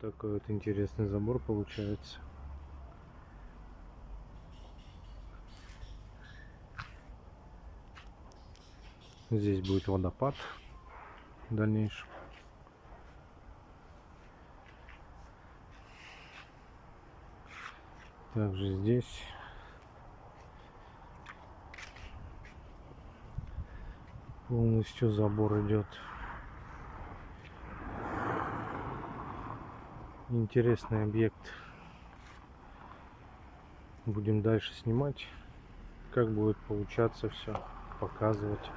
Такой вот интересный забор получается. Здесь будет водопад в дальнейшем. Также здесь полностью забор идет. Интересный объект. Будем дальше снимать, как будет получаться все, показывать.